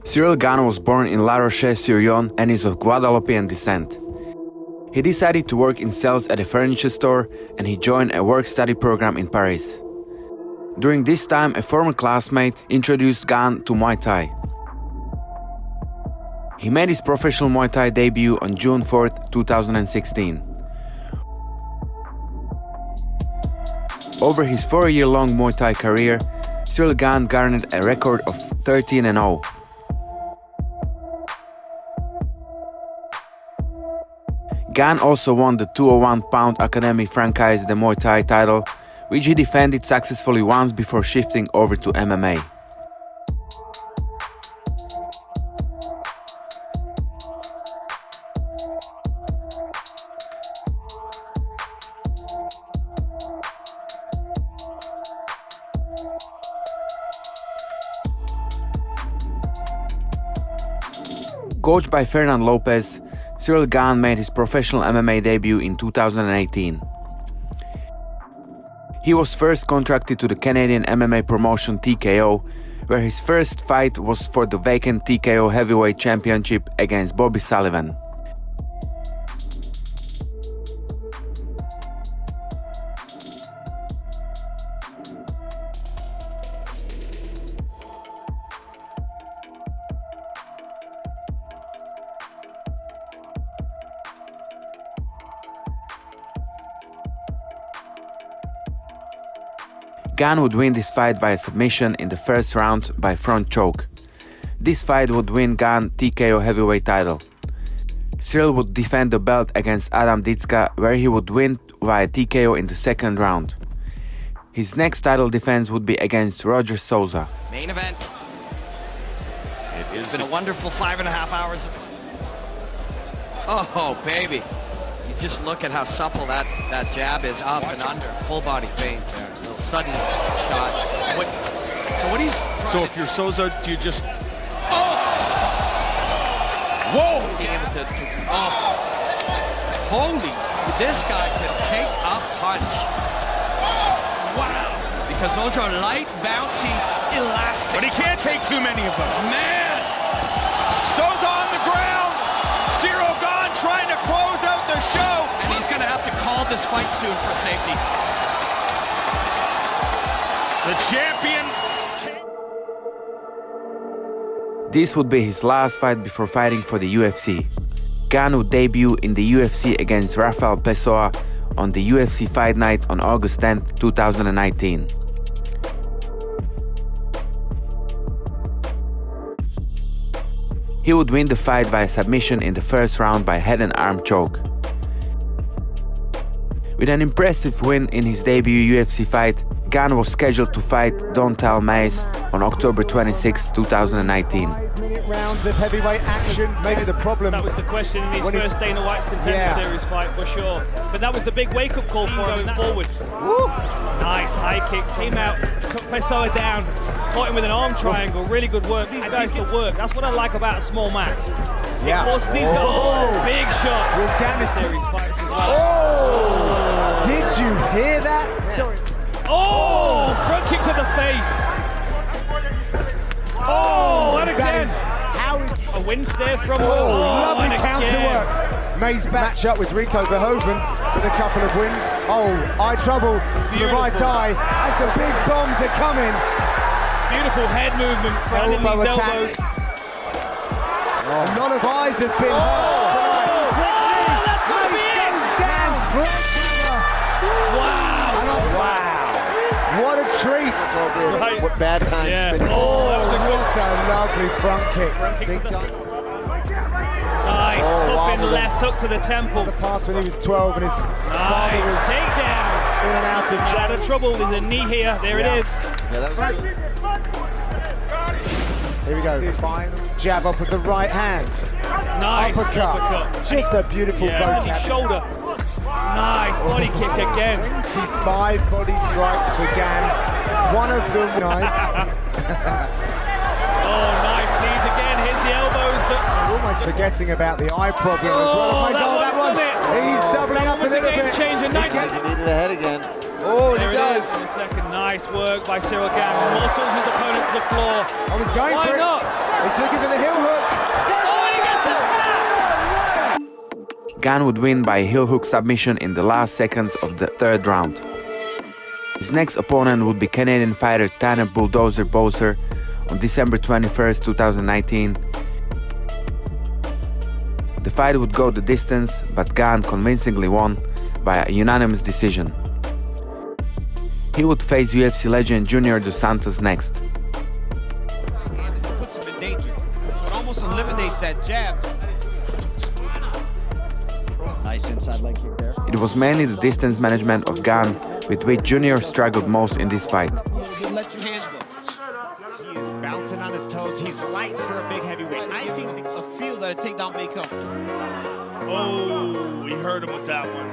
Cyril Gane was born in La Roche-sur-Yon and is of Guadeloupean descent. He decided to work in sales at a furniture store and he joined a work-study program in Paris. During this time, a former classmate introduced Gane to Muay Thai. He made his professional Muay Thai debut on June 4th, 2016. Over his 4-year-long Muay Thai career, Cyril Gane garnered a record of 13-0. Gane also won the 201-pound Academy franchise the Muay Thai title, which he defended successfully once before shifting over to MMA. Coached by Fernand Lopez, Cyril Gane made his professional MMA debut in 2018. He was first contracted to the Canadian MMA promotion TKO, where his first fight was for the vacant TKO Heavyweight Championship against Bobby Sullivan. Gane would win this fight via submission in the first round by front choke. This fight would win Gane TKO heavyweight title. Cyril would defend the belt against Adam Ditska, where he would win via TKO in the second round. His next title defense would be against Roger Souza. Main event. It's been a wonderful 5.5 hours. Oh, baby. You just look at how supple that jab is, up and under. Full body feint there. A little sudden shot. So if you're Souza, do you just... Oh! Whoa! Being able to holy, this guy can take a punch. Wow. Because those are light, bouncy, elastic. But he can't take too many of them. Man! Souza on the ground! Cyril Gane trying to close out the show! And he's going to have to call this fight soon for safety. The champion. This would be his last fight before fighting for the UFC. Gane would debut in the UFC against Rafael Pessoa on the UFC Fight Night on August 10, 2019. He would win the fight via submission in the first round by head and arm choke. With an impressive win in his debut UFC fight, Gane was scheduled to fight Dontal Mays on October 26, 2019. 5-minute rounds of heavyweight action, maybe the problem. That was the question in his first Dana White's Contender Series fight, for sure. But that was the big wake-up call for him going forward. Woo. Nice high kick, came out, took Pessoa down, caught him with an arm triangle, really good work. These guys to work, that's what I like about a small match. Yeah. Of course, these guys, big shots. Will Gane Series fights as well. Oh! Did you hear that? Sorry. Oh, front kick to the face. Oh, and again. A win stare from lovely and counter again. work. May's match up with Rico Verhoeven with a couple of wins. Oh, eye trouble to the right eye as the big bombs are coming. Beautiful head movement, finding Elbow these attacks. elbows. A lot of eyes have been hurt. that's gonna be it. Goes down. Wow. Wow. What a treat. Right. What bad times. Yeah. Been. Oh, that was a good What a lovely front kick. kick Big to the- time. nice cupping wow. left hook to the temple. The past when he was 12 and his father Nice was takedown. in and out of Out jail. of trouble. There's a knee here. There Yeah. it is. Yeah, that was Here we go. Jab up with the right hand. Nice Uppercut. Just a beautiful Yeah, vocab. shoulder. Nice body kick again. 25 body strikes for Gane. One of them nice. Oh, nice knees again. Here's the elbows. Almost forgetting about the eye problem as well. Oh, that He's one's doubling done it. up a That little was a bit. game changer. Nice. he needed a head again. Oh, and there he does. In a second, nice work by Cyril Gane. Muscles his opponent to the floor. Oh, he's going Why for it. not? He's looking for the heel hook. Oh, and he gets the tap! Gane would win by a heel hook submission in the last seconds of the third round. His next opponent would be Canadian fighter Tanner Bulldozer Bowser on December 21st, 2019. The fight would go the distance, but Gane convincingly won by a unanimous decision. He would face UFC legend Junior Dos Santos next. Puts him in danger. So it almost eliminates that jab. Nice inside leg kick there. It was mainly the distance management of Gane with which Junior struggled most in this fight. You let your hands go. He is bouncing on his toes. He's light for a big heavyweight. I think a feel that a takedown may come. Oh, he hurt him with that one.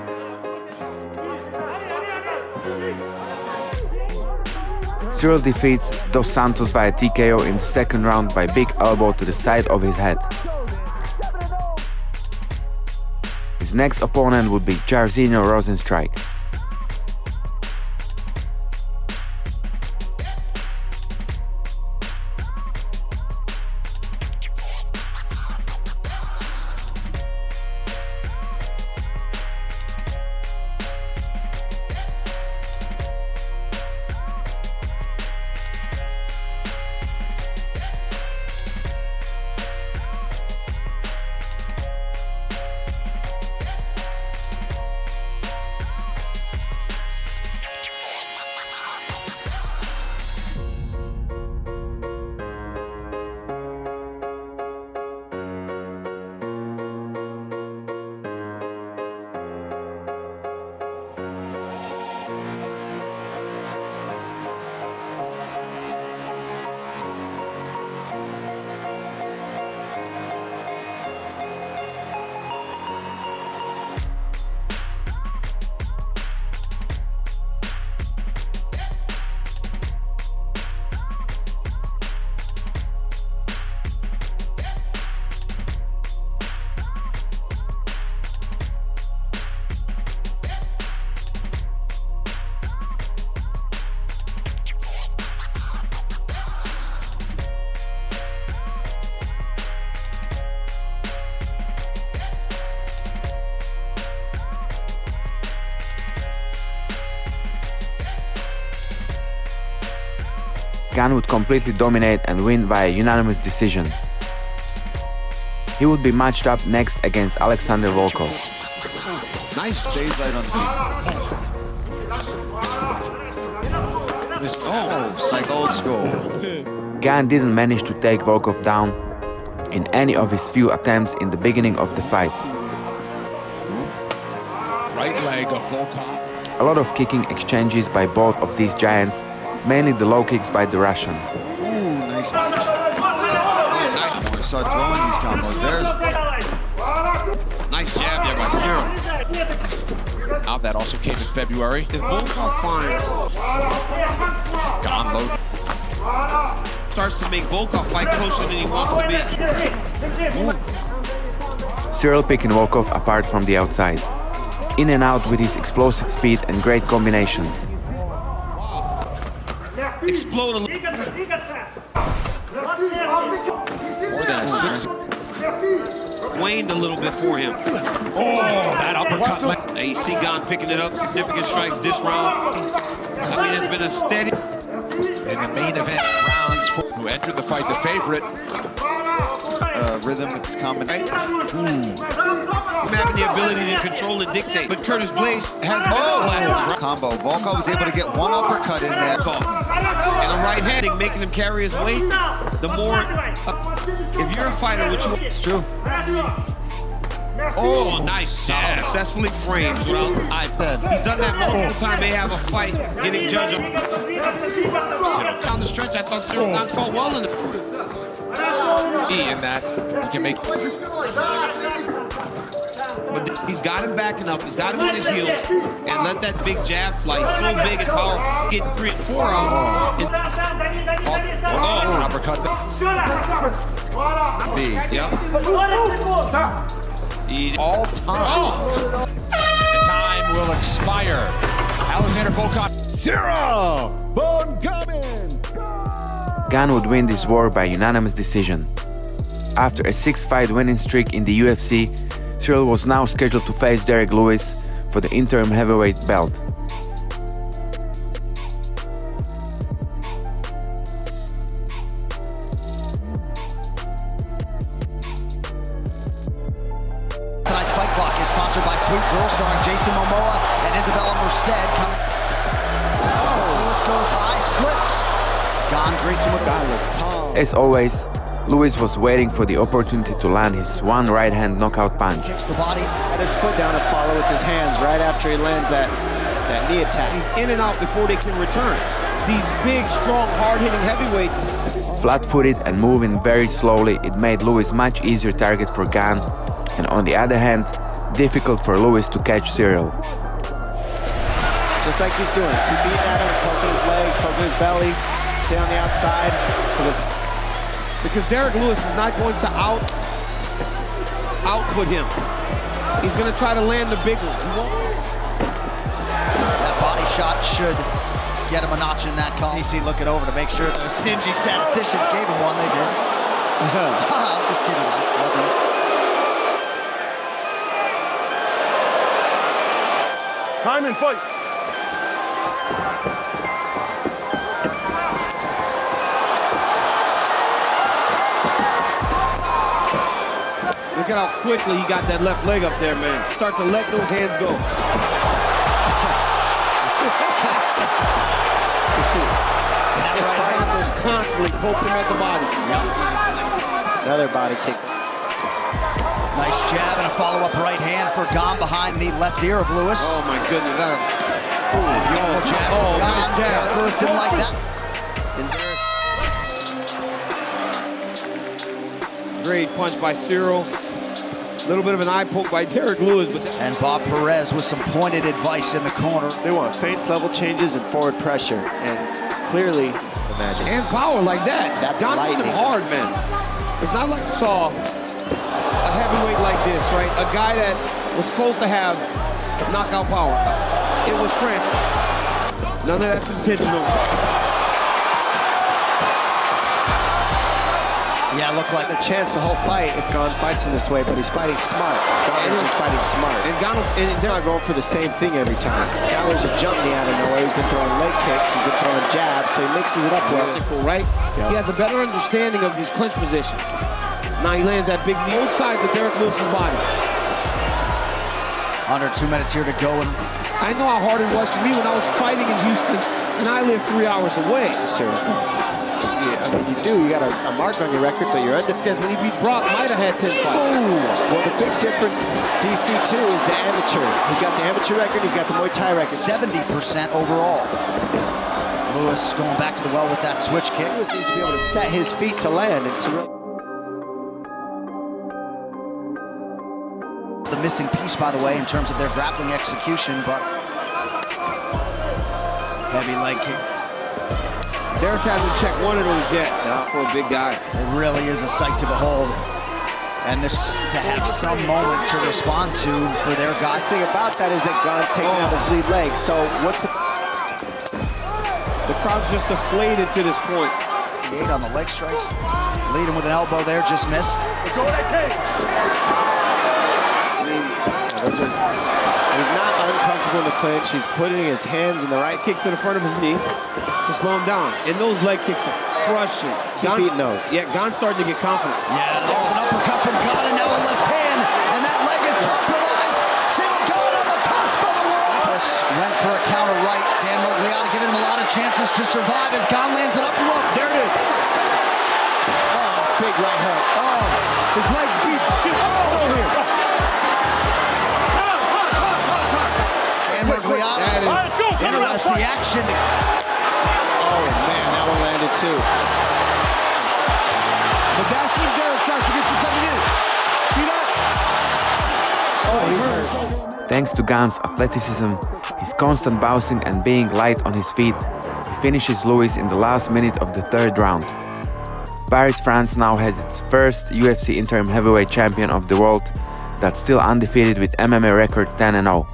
Ciryl defeats Dos Santos via TKO in the second round by big elbow to the side of his head. His next opponent would be Jairzinho Rozenstruik. Gane would completely dominate and win via unanimous decision. He would be matched up next against Alexander Volkov. Nice. Stays right on the feet. Oh, it's like old school. Gane didn't manage to take Volkov down in any of his few attempts in the beginning of the fight. Right leg of Volkov. A lot of kicking exchanges by both of these giants, mainly the low kicks by the Russian. Ooh, nice. Oh, nice. Start throwing these combos. There's Nice jab there by Ciryl. Now that also came in February. If Volkov finds Gane low. starts to make Volkov fight closer than he wants to be. Ciryl picking Volkov apart from the outside. In and out with his explosive speed and great combinations. Explode a little. More than a 6. Waned a little bit for him. Oh, that uppercut. Now you see Gane picking it up. Significant strikes this round. I mean, it's been a steady. In the main event rounds who entered the fight, the favorite. rhythm, it's combination. Having the ability to control and dictate. But Curtis Blaze has Combo. Volkov was able to get one uppercut in there. And a right handing, making him carry his weight. The more, if you're a fighter, which you... It's true. Oh, nice jab. Successfully framed. Well, he's done that multiple times. They have a fight, getting judged. Down the stretch, I thought Ciryl Gane fought well in the... In that, he can make... But he's got him backing up. He's got him on his heels. And let that big jab fly. He's so big and powerful. Getting 3 and 4 out. Uppercut. Yep. All time. The time will expire. Alexander Volkov. Cyril Bon Gamin. Gane would win this war by unanimous decision. After a 6-fight winning streak in the UFC, Ciryl was now scheduled to face Derrick Lewis for the interim heavyweight belt. Tonight's fight clock is sponsored by Sweet Girl, starring Jason Momoa and Isabella Merced. Coming. Oh, Lewis goes high, slips. Gane greets him with a looks calm. As always, Lewis was waiting for the opportunity to land his one right-hand knockout punch. Kicks the body. Let his foot down and follow with his hands right after he lands that knee attack. He's in and out before they can return. These big, strong, hard-hitting heavyweights. Flat-footed and moving very slowly, it made Lewis much easier target for Gane, and on the other hand, difficult for Lewis to catch Ciryl. Just like he's doing. Keep beating at him, poking his legs, poking his belly, stay on the outside. Because Derrick Lewis is not going to output him. He's going to try to land the big one. That body shot should get him a notch in that column. DC looking over to make sure those stingy statisticians gave him one. They did. I'm just kidding, guys. Love you. Time and fight. Look at how quickly he got that left leg up there, man. Start to let those hands go. Santos constantly poking him at the body. Another body kick. Nice jab and a follow-up right hand for Gane behind the left ear of Lewis. Oh my goodness. Beautiful jab. Oh, Gane. nice jab. Lewis didn't like that. Great punch by Ciryl. A little bit of an eye poke by Derrick Lewis. And Bob Perez with some pointed advice in the corner. They want feints, level changes, and forward pressure. And clearly, imagine. And power like that. That's Gane's lightning. him hard, man. It's not like I saw a heavyweight like this, right? A guy that was supposed to have knockout power. It was Francis. None of that's intentional. Yeah, looked like a chance the whole fight if Gane fights him this way, but he's fighting smart. Gawler's just fighting smart. And Gane, They're not going for the same thing every time. Gawler's a jump knee out of nowhere. He's been throwing leg kicks, he's been throwing jabs, so he mixes it up well. Right? Yep. He has a better understanding of his clinch position. Now he lands that big knee. Both sides of Derrick Lewis's body. Under 2 minutes here to go. And I know how hard it was for me when I was fighting in Houston, and I lived 3 hours away. Sir. Yeah, I mean, you got a mark on your record, but you're undefeated. Because when he beat Brock, might have had 10 fights. Well, the big difference, DC, too, is the amateur. He's got the amateur record, he's got the Muay Thai record. 70% overall. Lewis going back to the well with that switch kick. Lewis needs to be able to set his feet to land. And Ciryl. The missing piece, by the way, in terms of their grappling execution, but heavy leg kick. Derrick hasn't checked one of those yet for a big guy. It really is a sight to behold. And this to have some moment to respond to for their guys. The thing about that is that Gane's taking out his lead leg. So what's the crowd's just deflated to this point. Gate on the leg strikes. Lead him with an elbow there, just missed. He's not uncomfortable in the clinch. He's putting his hands in the right kick to the front of his knee to slow him down. And those leg kicks are crushing. Keep beating those. Yeah, Gane's starting to get confident. Yeah, there's an uppercut from Gane, and now a left hand, and that leg is compromised. Ciryl Gane on the cusp of the world. This went for a counter right. Dan Morgliata giving him a lot of chances to survive as Gane lands it up. Look, there it is. Big right hook. Oh, his legs beat the shit all over here. Dan Morgliata interrupts the action. Oh, man, that one landed too. But that's when Derrick tries to get you coming in. See that? Oh, Thanks to Gane's athleticism, his constant bouncing and being light on his feet, he finishes Lewis in the last minute of the 3rd round. Paris, France now has its first UFC interim heavyweight champion of the world that's still undefeated with MMA record 10-0.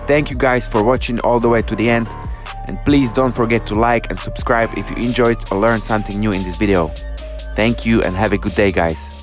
Thank you guys for watching all the way to the end, and please don't forget to like and subscribe if you enjoyed or learned something new in this video. Thank you and have a good day, guys.